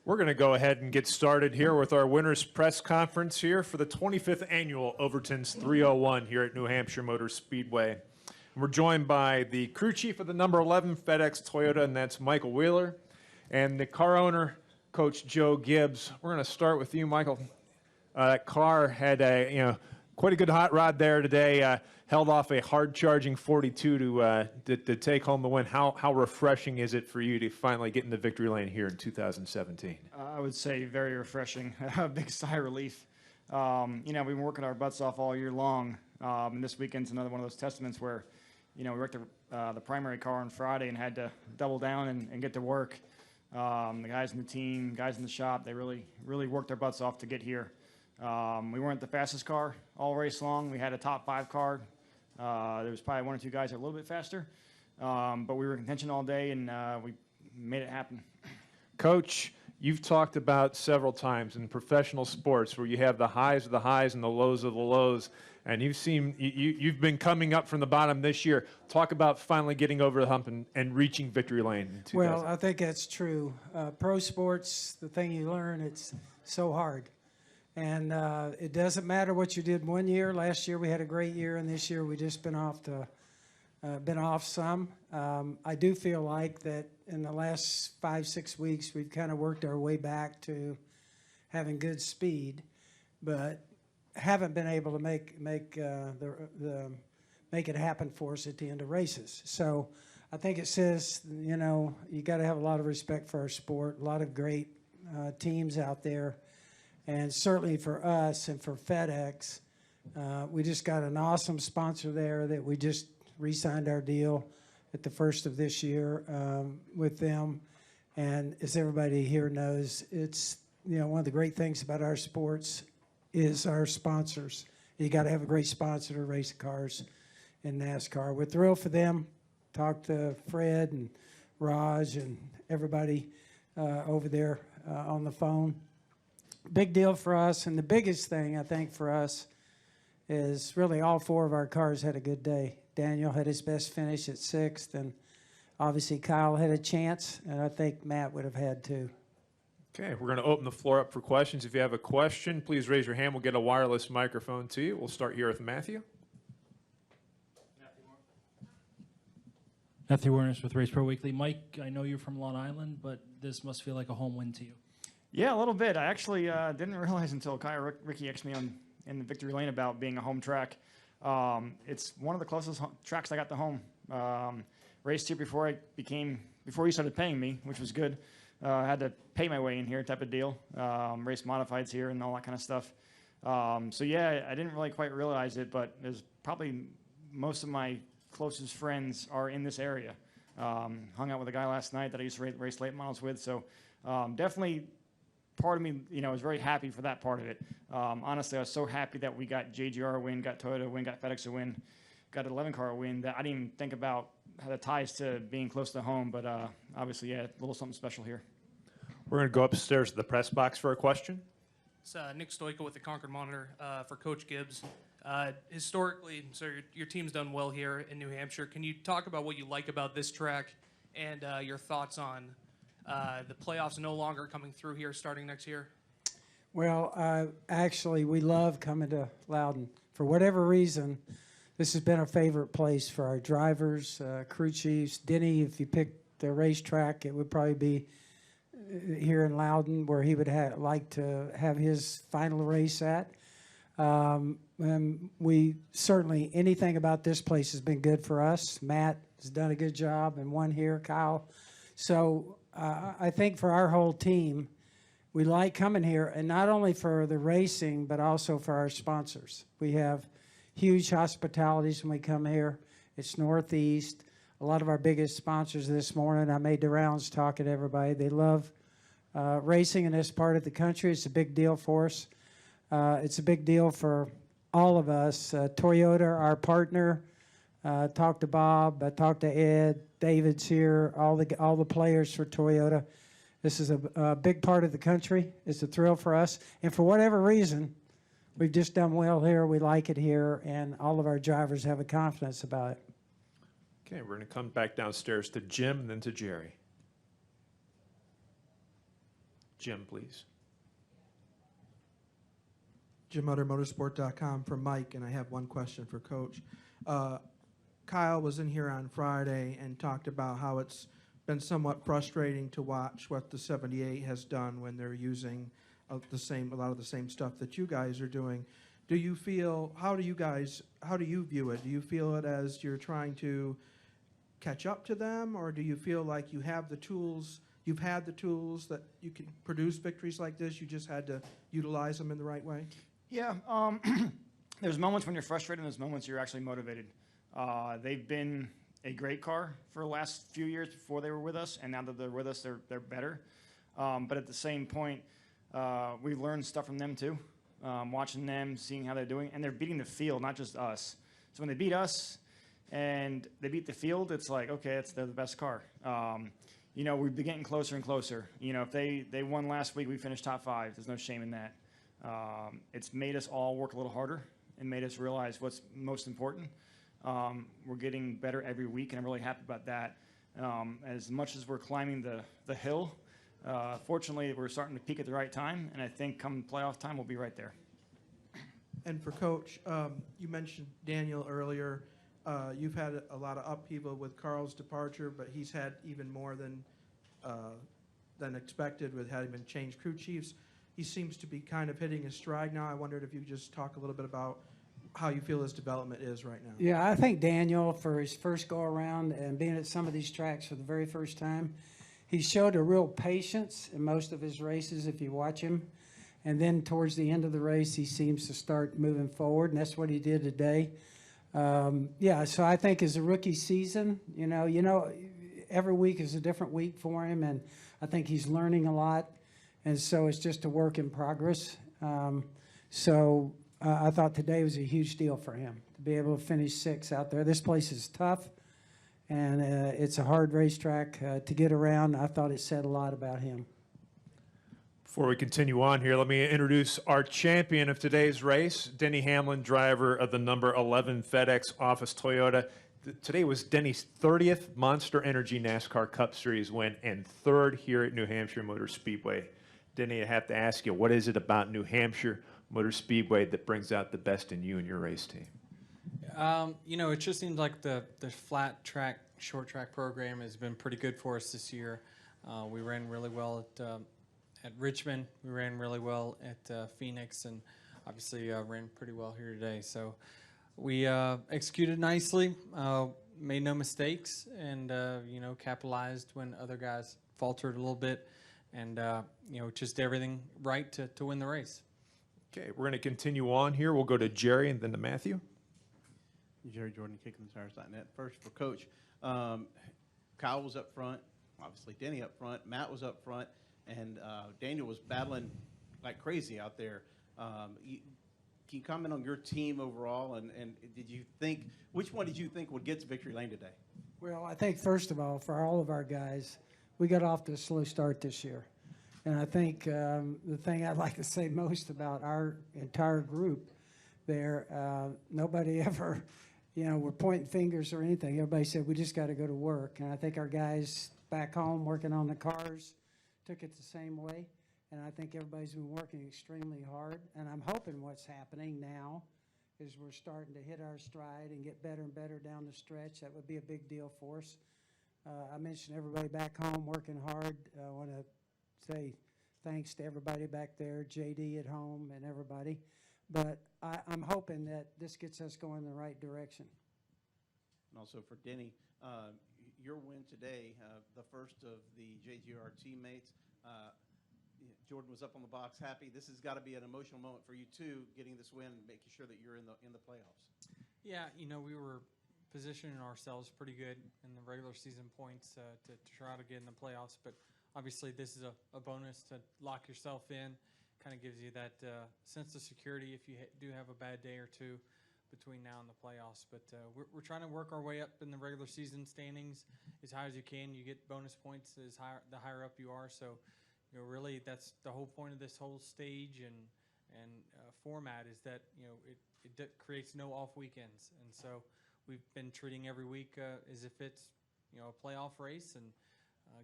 We're going to go ahead and get started here with our winners press conference here for the 25th annual Overton's 301 here at New Hampshire Motor Speedway. And we're joined by the crew chief of the number 11 FedEx Toyota, and that's Michael Wheeler, and the car owner, Coach Joe Gibbs. We're going to start with you, Michael. That car had a, quite a good hot rod there today. Held off a hard-charging 42 to take home the win. How refreshing is it for you to finally get in the victory lane here in 2017? I would say very refreshing. A big sigh of relief. We've been working our butts off all year long, and this weekend's another one of those testaments where, we worked the primary car on Friday and had to double down and get to work. The guys in the team, guys in the shop, they really worked their butts off to get here. We weren't the fastest car all race long. We had a top 5 car. There was probably one or two guys that were a little bit faster, but we were in contention all day, and we made it happen. Coach, you've talked about several times in professional sports where you have the highs of the highs and the lows of the lows, and you've been coming up from the bottom this year. Talk about finally getting over the hump and reaching victory lane in 2000. Well, I think that's true. Pro sports, the thing you learn, it's so hard. And it doesn't matter what you did one year. Last year we had a great year, and this year we just been off some. I do feel like that in the last 5-6 weeks we've kind of worked our way back to having good speed, but haven't been able to make it happen for us at the end of races. So I think it says, you got to have a lot of respect for our sport. A lot of great teams out there. And certainly for us and for FedEx, we just got an awesome sponsor there that we just re-signed our deal at the first of this year with them. And as everybody here knows, it's one of the great things about our sports is our sponsors. You got to have a great sponsor to race cars in NASCAR. We're thrilled for them. Talked to Fred and Raj and everybody over there on the phone. Big deal for us, and the biggest thing I think for us is really all 4 of our cars had a good day. Daniel had his best finish at 6th, and obviously Kyle had a chance, and I think Matt would have had too. Okay, we're going to open the floor up for questions. If you have a question, please raise your hand. We'll get a wireless microphone to you. We'll start here with Matthew. Matthew Warners with Race Pro Weekly. Mike, I know you're from Long Island, but this must feel like a home win to you. Yeah, a little bit. I actually didn't realize until Ricky asked me in the victory lane about being a home track. It's one of the closest tracks I got to home. Raced here before you started paying me, which was good. I had to pay my way in here type of deal. Race modifieds here and all that kind of stuff. So yeah, I didn't really quite realize it, but there's probably most of my closest friends are in this area. Hung out with a guy last night that I used to race late models with. So definitely part of me, was very happy for that part of it. Honestly, I was so happy that we got JGR a win, got Toyota a win, got FedEx a win, got an 11 car a win, that I didn't even think about how the ties to being close to home, but obviously, yeah, a little something special here. We're going to go upstairs to the press box for a question. It's Nick Stoico with the Concord Monitor for Coach Gibbs. Historically, so your team's done well here in New Hampshire. Can you talk about what you like about this track and your thoughts on the playoffs no longer coming through here starting next year? Well, actually, we love coming to Loudon. For whatever reason, this has been a favorite place for our drivers, crew chiefs. Denny, if you picked the racetrack, it would probably be here in Loudon where he would like to have his final race at. And we certainly, anything about this place has been good for us. Matt has done a good job and won here, Kyle. So I think for our whole team, we like coming here, and not only for the racing, but also for our sponsors. We have huge hospitalities when we come here. It's Northeast. A lot of our biggest sponsors this morning, I made the rounds talking to everybody. They love racing in this part of the country. It's a big deal for us. It's a big deal for all of us. Toyota, our partner, talked to Bob, talked to Ed, David's here, all the players for Toyota. This is a big part of the country. It's a thrill for us. And for whatever reason, we've just done well here. We like it here, and all of our drivers have a confidence about it. Okay, we're going to come back downstairs to Jim and then to Jerry. Jim, please. Jim Utter, motorsport.com for Mike, and I have one question for Coach. Kyle was in here on Friday and talked about how it's been somewhat frustrating to watch what the 78 has done when they're using a lot of the same stuff that you guys are doing. Do you feel, how do you view it? Do you feel it as you're trying to catch up to them, or do you feel like you have the tools, you've had the tools that you can produce victories like this, you just had to utilize them in the right way? Yeah, there's moments when you're frustrated, and there's moments you're actually motivated. They've been a great car for the last few years before they were with us, and now that they're with us, they're better. But at the same point, we've learned stuff from them too. Watching them, seeing how they're doing, and they're beating the field, not just us. So when they beat us and they beat the field, it's like, okay, they're the best car. You know, we've been getting closer and closer. You know, if they won last week, we finished top 5. There's no shame in that. It's made us all work a little harder and made us realize what's most important. We're getting better every week, and I'm really happy about that. As much as we're climbing the hill, fortunately, we're starting to peak at the right time, and I think come playoff time, we'll be right there. And for Coach, you mentioned Daniel earlier. You've had a lot of upheaval with Carl's departure, but he's had even more than expected with having been changed crew chiefs. He seems to be kind of hitting his stride now. I wondered if you could just talk a little bit about how you feel his development is right now. Yeah, I think Daniel, for his first go-around and being at some of these tracks for the very first time, he showed a real patience in most of his races if you watch him. And then towards the end of the race, he seems to start moving forward, and that's what he did today. Yeah, so I think as a rookie season, you know, every week is a different week for him, and I think he's learning a lot. And so it's just a work in progress. I thought today was a huge deal for him to be able to finish 6th out there. This place is tough, and it's a hard racetrack to get around. I thought it said a lot about him. Before we continue on here, let me introduce our champion of today's race, Denny Hamlin, driver of the number 11 FedEx Office Toyota. Today was Denny's 30th Monster Energy NASCAR Cup Series win and 3rd here at New Hampshire Motor Speedway. Denny, I have to ask you, what is it about New Hampshire Motor Speedway that brings out the best in you and your race team? You know, it just seems like the flat track, short track program has been pretty good for us this year. We ran really well at Richmond. We ran really well at Phoenix, and obviously ran pretty well here today. So we executed nicely, made no mistakes, and you know, capitalized when other guys faltered a little bit, and you know, just did everything right to win the race. Okay, we're going to continue on here. We'll go to Jerry and then to Matthew. Jerry Jordan, KickingTheTires.net. First for Coach, Kyle was up front, obviously Denny up front, Matt was up front, and Daniel was battling like crazy out there. Can you comment on your team overall, and did you think, which one did you think would get to victory lane today? Well, I think first of all, for all of our guys, we got off to a slow start this year. And I think the thing I'd like to say most about our entire group there, nobody ever, you know, were pointing fingers or anything. Everybody said, we just got to go to work. And I think our guys back home working on the cars took it the same way. And I think everybody's been working extremely hard. And I'm hoping what's happening now is we're starting to hit our stride and get better and better down the stretch. That would be a big deal for us. I mentioned everybody back home working hard. I want to say thanks to everybody back there, JD at home and everybody. But I'm hoping that this gets us going in the right direction. And also for Denny, your win today, the first of the JGR teammates. Jordan was up on the box happy. This has got to be an emotional moment for you too, getting this win and making sure that you're in the playoffs. Yeah, you know, we were positioning ourselves pretty good in the regular season points to try to get in the playoffs, but obviously this is a bonus to lock yourself in. Kind of gives you that sense of security if you do have a bad day or two between now and the playoffs. But we're trying to work our way up in the regular season standings as high as you can. You get bonus points the higher up you are. So, you know, really that's the whole point of this whole stage and format is that, you know, it creates no off weekends. And so we've been treating every week as if it's, you know, a playoff race, and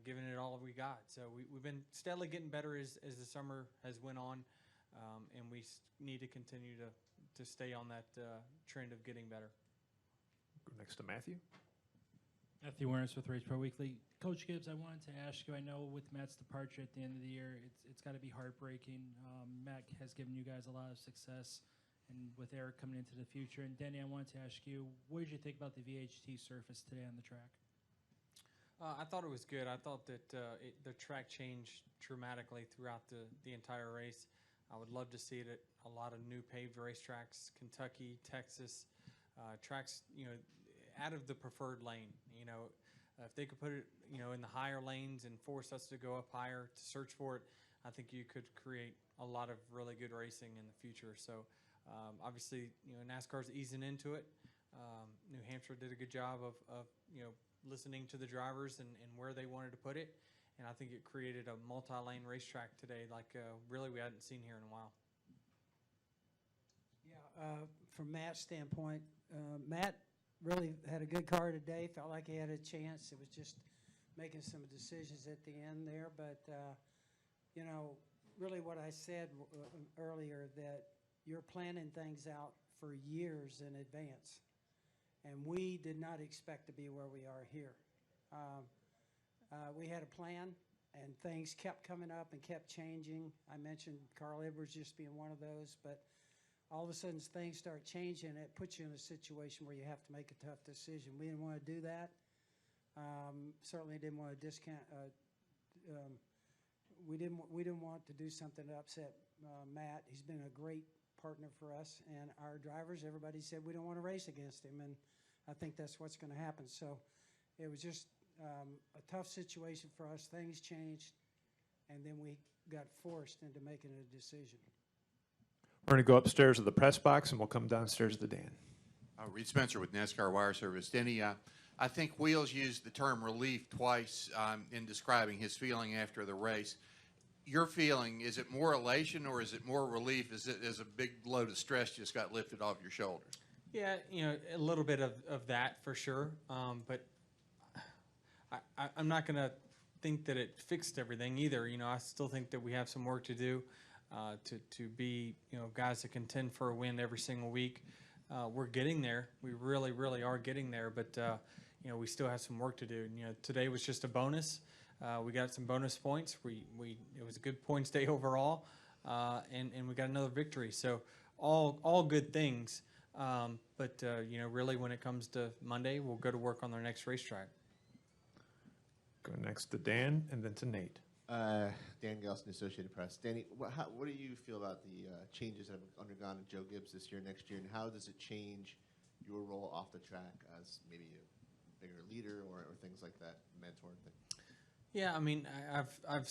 giving it all we got. So we've been steadily getting better as the summer has went on, and we need to continue to stay on that trend of getting better. Go next to Matthew. Matthew Winters with Race Pro Weekly. Coach Gibbs, I wanted to ask you, I know with Matt's departure at the end of the year, it's got to be heartbreaking. Matt has given you guys a lot of success, and with Eric coming into the future. And Denny, I wanted to ask you, what did you think about the VHT surface today on the track? I thought it was good. I thought that the track changed dramatically throughout the entire race. I would love to see it at a lot of new paved racetracks, Kentucky, Texas, tracks, out of the preferred lane. If they could put it, in the higher lanes and force us to go up higher to search for it, I think you could create a lot of really good racing in the future. So obviously, NASCAR's easing into it. New Hampshire did a good job of listening to the drivers and where they wanted to put it. And I think it created a multi-lane racetrack today like really we hadn't seen here in a while. Yeah, from Matt's standpoint, Matt really had a good car today. Felt like he had a chance. It was just making some decisions at the end there. But, really what I said earlier, that you're planning things out for years in advance. And we did not expect to be where we are here. We had a plan, and things kept coming up and kept changing. I mentioned Carl Edwards just being one of those, but all of a sudden things start changing. It puts you in a situation where you have to make a tough decision. We didn't want to do that. Certainly didn't want to discount. We didn't want to do something to upset Matt. He's been a great partner for us, and our drivers. Everybody said we don't want to race against him, and I think that's what's going to happen. So it was just a tough situation for us. Things changed, and then we got forced into making a decision. We're going to go upstairs to the press box, and we'll come downstairs to Dan. Reed Spencer with NASCAR Wire Service. Denny, I think Wheels used the term relief twice in describing his feeling after the race. Your feeling, is it more elation or is it more relief? Is it as a big load of stress just got lifted off your shoulders? Yeah, a little bit of that for sure. But I'm not going to think that it fixed everything either. I still think that we have some work to do to be, guys that contend for a win every single week. We're getting there. We really, really are getting there. But, we still have some work to do. Today was just a bonus. We got some bonus points. It was a good points day overall, and we got another victory. So all good things. But really, when it comes to Monday, we'll go to work on our next racetrack. Go next to Dan, and then to Nate. Dan Gelson, Associated Press. Danny, what do you feel about the changes that have undergone in Joe Gibbs this year, next year, and how does it change your role off the track as maybe a bigger leader or things like that, mentor thing? Yeah, I mean, I've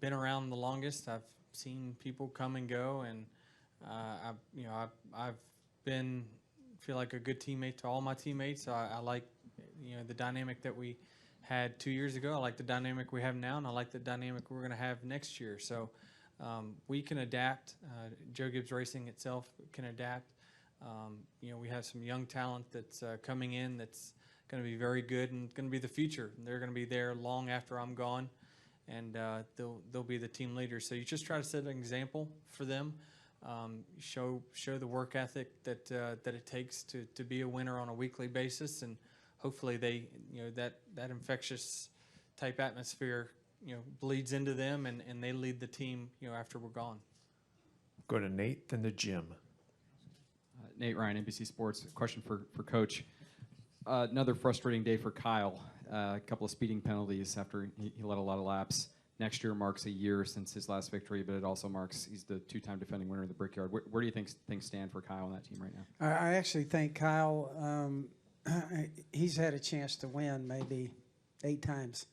been around the longest. I've seen people come and go, and I've been feel like a good teammate to all my teammates. I like the dynamic that we had 2 years ago. I like the dynamic we have now, and I like the dynamic we're going to have next year. So we can adapt. Joe Gibbs Racing itself can adapt. We have some young talent that's coming in that's going to be very good and going to be the future. They're going to be there long after I'm gone, and they'll be the team leaders. So you just try to set an example for them. Show the work ethic that it takes to be a winner on a weekly basis, and hopefully they that infectious type atmosphere bleeds into them, and they lead the team after we're gone. Go to Nate, then to Jim. Nate Ryan, NBC Sports. Question for Coach. Another frustrating day for Kyle. A couple of speeding penalties after he led a lot of laps. Next year marks a year since his last victory, but it also marks he's the two-time defending winner of the Brickyard. Where do you think things stand for Kyle on that team right now? I actually think Kyle, he's had a chance to win maybe 8 times.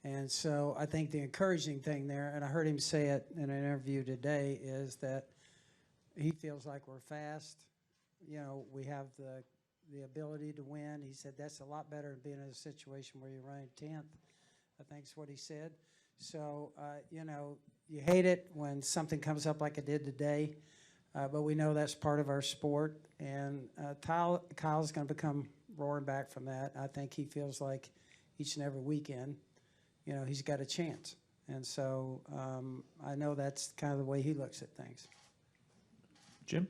And so I think the encouraging thing there, and I heard him say it in an interview today, is that he feels like we're fast. We have the ability to win. He said that's a lot better than being in a situation where you're running 10th, I think is what he said. So, you hate it when something comes up like it did today, but we know that's part of our sport. And Kyle's going to become roaring back from that. I think he feels like each and every weekend he's got a chance. And so I know that's kind of the way he looks at things. Jim?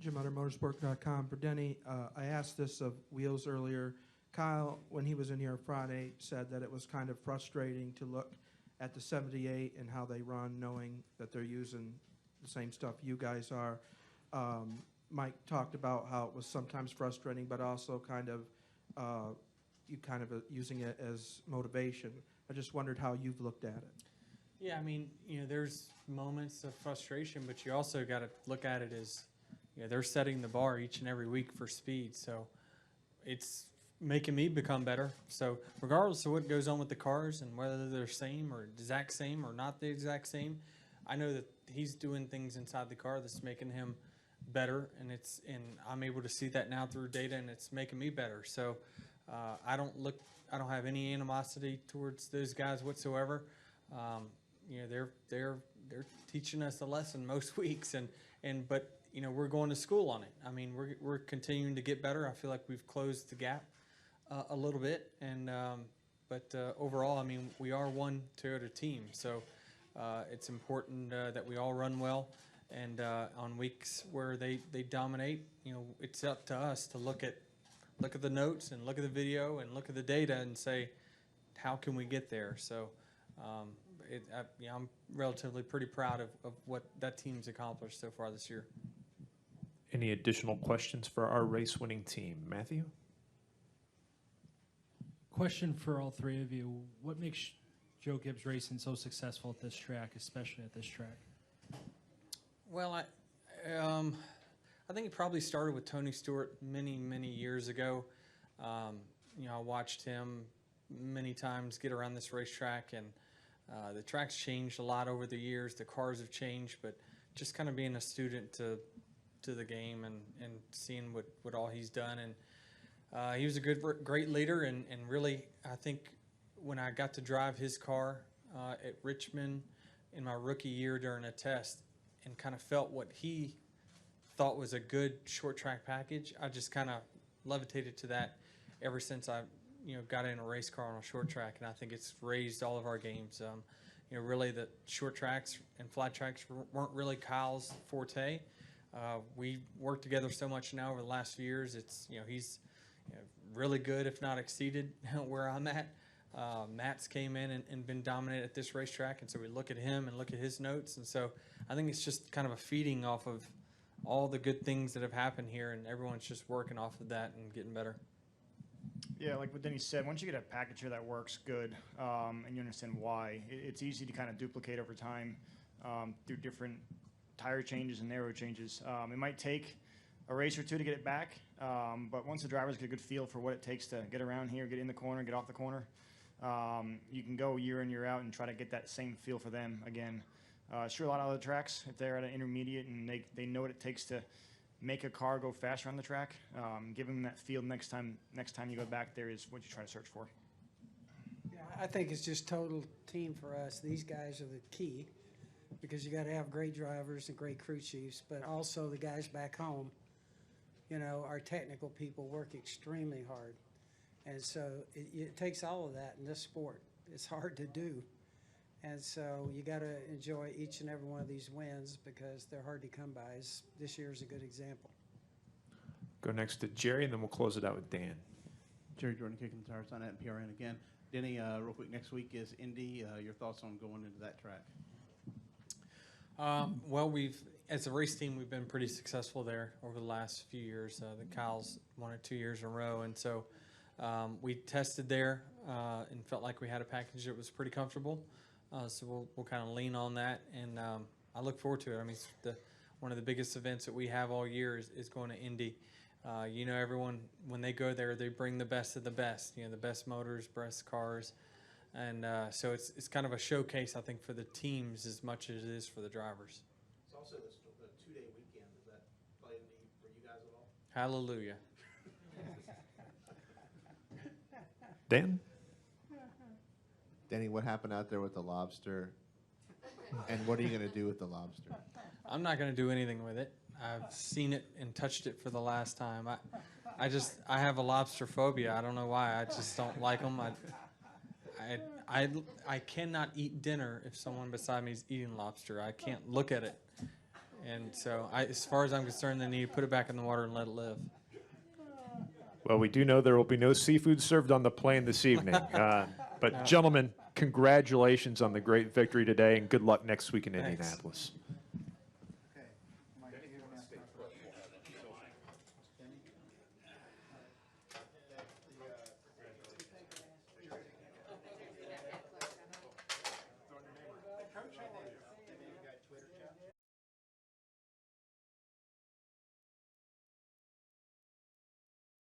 Jim Utter, motorsport.com. For Denny, I asked this of Wheels earlier. Kyle, when he was in here Friday, said that it was kind of frustrating to look at the 78 and how they run, knowing that they're using the same stuff you guys are. Mike talked about how it was sometimes frustrating, but also kind of using it as motivation. I just wondered how you've looked at it. Yeah, I mean, there's moments of frustration, but you also got to look at it as, they're setting the bar each and every week for speed. So it's making me become better. So regardless of what goes on with the cars and whether they're same or exact same or not the exact same, I know that he's doing things inside the car that's making him better, and I'm able to see that now through data, and it's making me better. So I don't have any animosity towards those guys whatsoever. They're teaching us a lesson most weeks, but we're going to school on it. I mean, we're continuing to get better. I feel like we've closed the gap a little bit, but overall, I mean, we are one Toyota team, so it's important that we all run well. And on weeks where they dominate, it's up to us to look at the notes and look at the video and look at the data and say, how can we get there? So I'm relatively pretty proud of what that team's accomplished so far this year. Any additional questions for our race-winning team? Matthew? Question for all three of you. What makes Joe Gibbs Racing so successful at this track, especially at this track? Well, I think it probably started with Tony Stewart many, many years ago. I watched him many times get around this racetrack, and the track's changed a lot over the years. The cars have changed, but just kind of being a student to the game and seeing what all he's done. And he was a great leader, and really, I think when I got to drive his car at Richmond in my rookie year during a test and kind of felt what he thought was a good short track package, I just kind of levitated to that ever since I got in a race car on a short track, and I think it's raised all of our games. Really the short tracks and flat tracks weren't really Kyle's forte. We worked together so much now over the last few years. It's he's really good, if not exceeded where I'm at. Matt's came in and been dominant at this racetrack, and so we look at him and look at his notes, and so I think it's just kind of a feeding off of all the good things that have happened here, and everyone's just working off of that and getting better. Yeah, like what Denny said, once you get a package here that works good and you understand why, it's easy to kind of duplicate over time through different tire changes and aero changes. It might take a race or two to get it back, but once the drivers get a good feel for what it takes to get around here, get in the corner, get off the corner, you can go year in, year out and try to get that same feel for them again. Sure, a lot of other tracks, if they're at an intermediate and they know what it takes to make a car go faster on the track, give them that feel next time you go back there is what you try to search for. Yeah, I think it's just total team for us. These guys are the key because you got to have great drivers and great crew chiefs, but also the guys back home, our technical people work extremely hard. And so it takes all of that in this sport. It's hard to do. And so you got to enjoy each and every one of these wins because they're hard to come by. This year's a good example. Go next to Jerry, and then we'll close it out with Dan. Jerry Jordan, Kicking the Tires on that and PRN again. Denny, real quick, next week is Indy. Your thoughts on going into that track? Well, as a race team, we've been pretty successful there over the last few years. The Kyle's 1 or 2 years in a row, and so we tested there and felt like we had a package that was pretty comfortable. So we'll kind of lean on that, and I look forward to it. I mean, it's one of the biggest events that we have all year is going to Indy. Everyone, when they go there, they bring the best of the best, the best motors, best cars. And so it's kind of a showcase, I think, for the teams as much as it is for the drivers. It's also the 2-day weekend. Does that play any for you guys at all? Hallelujah. Dan? Denny, what happened out there with the lobster? And what are you going to do with the lobster? I'm not going to do anything with it. I've seen it and touched it for the last time. I have a lobster phobia. I don't know why. I just don't like them. I cannot eat dinner if someone beside me is eating lobster. I can't look at it. And so, as far as I'm concerned, they need to put it back in the water and let it live. Well, we do know there will be no seafood served on the plane this evening. But, gentlemen, congratulations on the great victory today, and good luck next week in Thanks. Indianapolis.